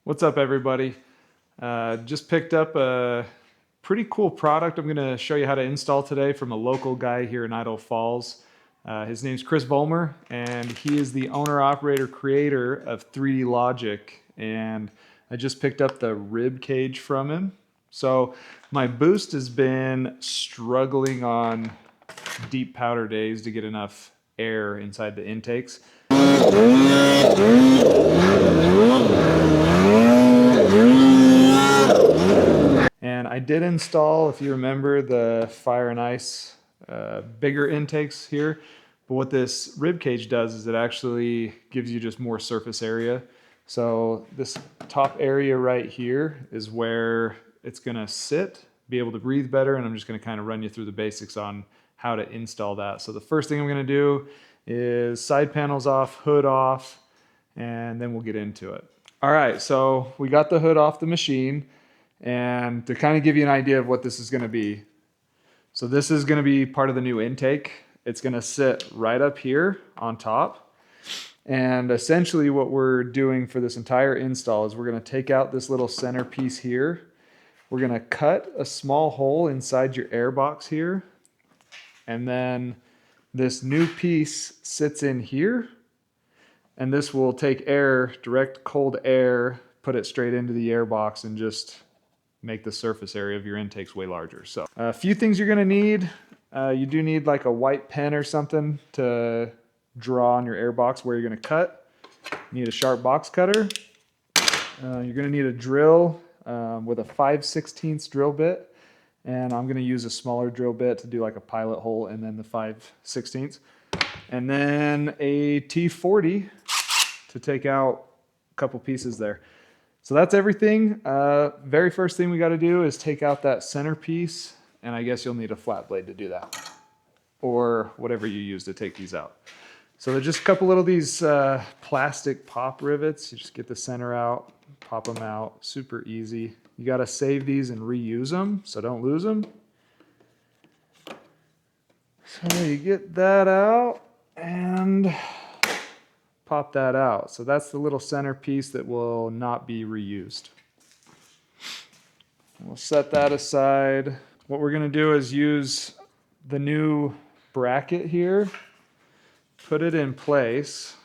What's up, everybody? Just picked up a pretty cool product I'm going to show you how to install today from a local guy here in Idaho Falls. His name's Chris Vollmer, and he is the owner, operator, creator of 3D Logik. And I just picked up the Ribkage from him. So my boost has been struggling on deep powder days to get enough air inside the intakes. And I did install, if you remember, the Fire and Ice bigger intakes here. But what this Ribkage does is it actually gives you just more surface area. So this top area right here is where it's going to sit, be able to breathe better, and I'm just going to kind of run you through the basics on how to install that. So the first thing I'm going to do is side panels off, hood off, and then we'll get into it. All right, so we got the hood off the machine, and to kind of give you an idea of what this is going to be. So this is going to be part of the new intake. It's going to sit right up here on top. And essentially what we're doing for this entire install is we're going to take out this little center piece here. We're going to cut a small hole inside your air box here. And then this new piece sits in here. And this will take air, direct cold air, put it straight into the air box and just make the surface area of your intakes way larger. So a few things you're going to need. You do need like a white pen or something to draw on your air box where you're going to cut. You need a sharp box cutter. You're going to need a drill with a 5/16 drill bit, and I'm going to use a smaller drill bit to do like a pilot hole and then the 5/16, and then a T40 to take out a couple pieces there. So that's everything. Very first thing we got to do is take out that center piece, and I guess you'll need a flat blade to do that, or whatever you use to take these out. So they're just a couple little these plastic pop rivets. You just get the center out, pop them out, super easy. You got to save these and reuse them, so don't lose them. So you get that out and pop that out. So that's the little center piece that will not be reused. We'll set that aside. What we're going to do is use the new bracket here, put it in place,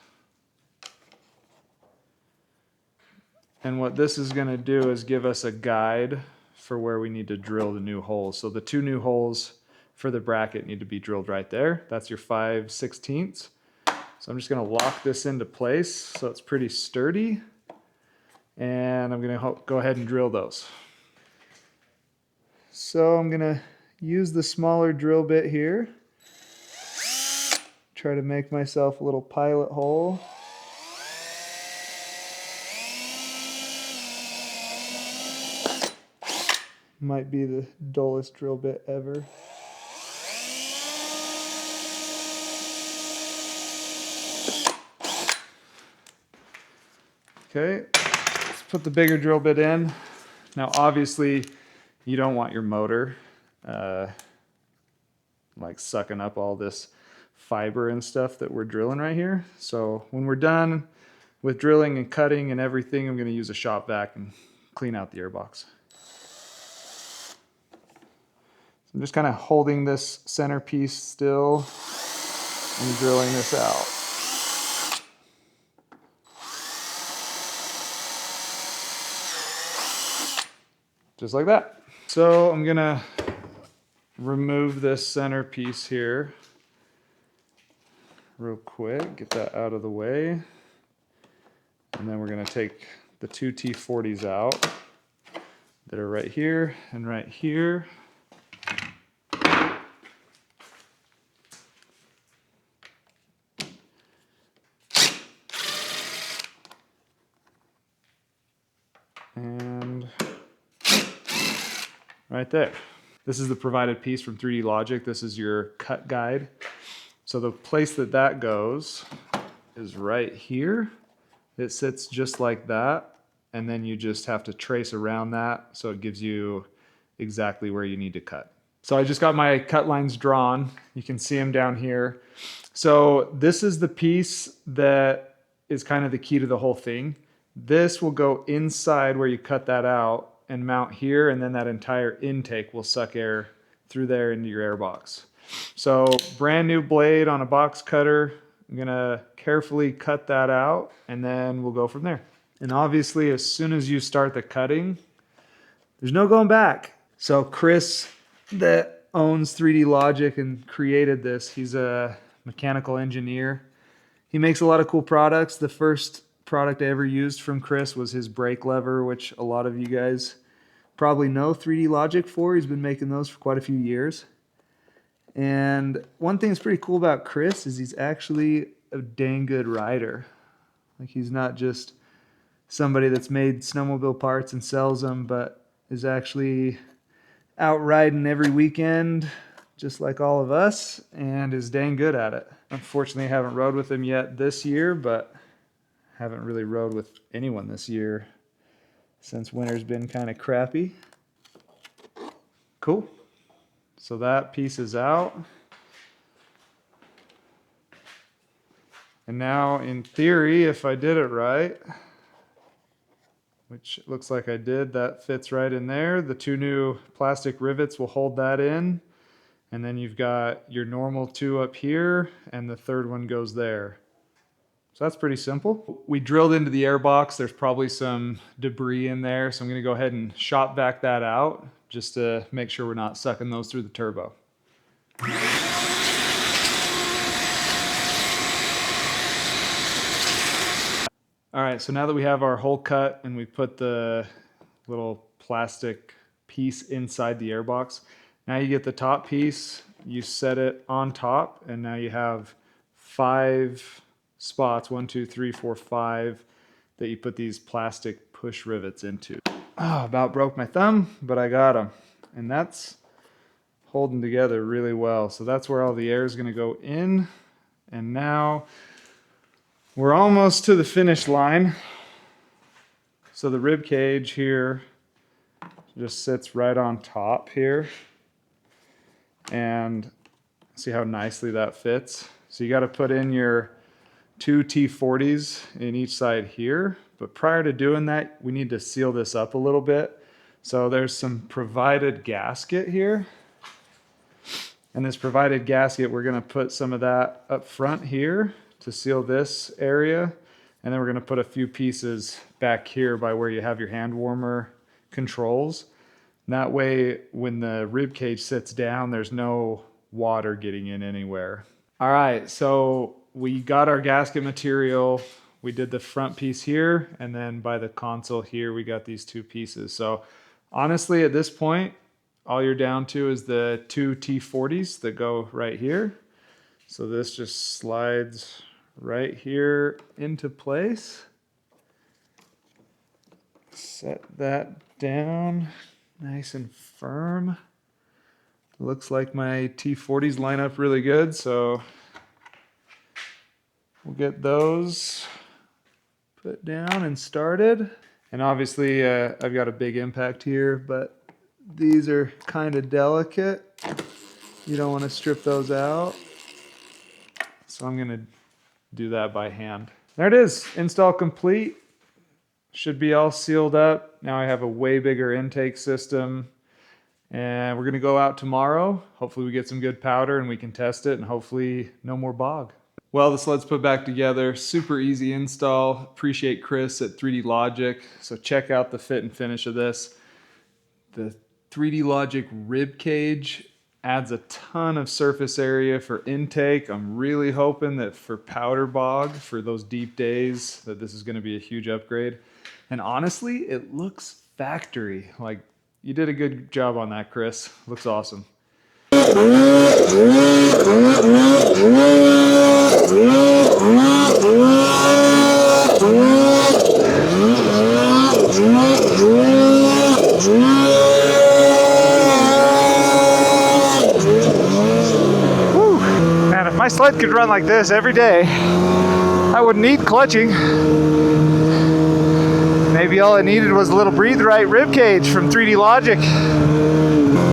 and what this is going to do is give us a guide for where we need to drill the new holes. So the two new holes for the bracket need to be drilled right there. That's your 5/16. So I'm just going to lock this into place so it's pretty sturdy, and I'm going to go ahead and drill those. So I'm going to use the smaller drill bit here, try to make myself a little pilot hole. Might be the dullest drill bit ever. Okay, let's put the bigger drill bit in. Now obviously you don't want your motor like sucking up all this fiber and stuff that we're drilling right here. So when we're done with drilling and cutting and everything, I'm going to use a shop vac and clean out the airbox. So I'm just kind of holding this center piece still and drilling this out. Just like that. So I'm gonna remove this center piece here real quick, get that out of the way. And then we're gonna take the two T40s out that are right here and right here. And right there. This is the provided piece from 3D Logik. This is your cut guide. So the place that that goes is right here. It sits just like that, and then you just have to trace around that so it gives you exactly where you need to cut. So I just got my cut lines drawn. You can see them down here. So this is the piece that is kind of the key to the whole thing. This will go inside where you cut that out and mount here, and then that entire intake will suck air through there into your air box. So brand new blade on a box cutter. I'm gonna carefully cut that out and then we'll go from there. And obviously as soon as you start the cutting, there's no going back. So Chris that owns 3D Logik and created this, he's a mechanical engineer. He makes a lot of cool products. The first product I ever used from Chris was his brake lever, which a lot of you guys probably know 3D Logik for. He's been making those for quite a few years. And one thing that's pretty cool about Chris is he's actually a dang good rider. Like, he's not just somebody that's made snowmobile parts and sells them, but is actually out riding every weekend, just like all of us, and is dang good at it. Unfortunately, I haven't rode with him yet this year, but haven't really rode with anyone this year since winter's been kind of crappy. Cool. So that piece is out. And now, in theory, if I did it right, which looks like I did, that fits right in there. The two new plastic rivets will hold that in. And then you've got your normal two up here, and the third one goes there. So that's pretty simple. We drilled into the air box. There's probably some debris in there, so I'm gonna go ahead and shop vac that out just to make sure we're not sucking those through the turbo. All right, so now that we have our hole cut and we put the little plastic piece inside the air box, now you get the top piece, you set it on top, and now you have 5 spots, 1, 2, 3, 4, 5, that you put these plastic push rivets into. Oh, about broke my thumb, but I got them. And that's holding together really well. So that's where all the air is gonna go in. And now we're almost to the finish line. So the rib cage here just sits right on top here. And see how nicely that fits. So you gotta put in your 2 T40s in each side here. But prior to doing that, we need to seal this up a little bit. So there's some provided gasket here. And this provided gasket, we're gonna put some of that up front here to seal this area. And then we're gonna put a few pieces back here by where you have your hand warmer controls. And that way, when the rib cage sits down, there's no water getting in anywhere. All right, so we got our gasket material. We did the front piece here, and then by the console here, we got these 2 pieces. So honestly, at this point, all you're down to is the 2 T40s that go right here. So this just slides right here into place. Set that down nice and firm. Looks like my T40s line up really good, so we'll get those put down and started. And obviously I've got a big impact here, but these are kind of delicate. You don't want to strip those out. So I'm gonna do that by hand. There it is, install complete. Should be all sealed up. Now I have a way bigger intake system. And we're gonna go out tomorrow. Hopefully we get some good powder and we can test it, and hopefully no more bog. Well, the sled's put back together. Super easy install. Appreciate Chris at 3D Logik. So check out the fit and finish of this. The 3D Logik rib cage adds a ton of surface area for intake. I'm really hoping that for powder bog, for those deep days, that this is gonna be a huge upgrade. And honestly, it looks factory. Like, you did a good job on that, Chris. Looks awesome. Man, if my sled could run like this every day, I wouldn't need clutching. Maybe all I needed was a little breathe right rib cage from 3D Logik.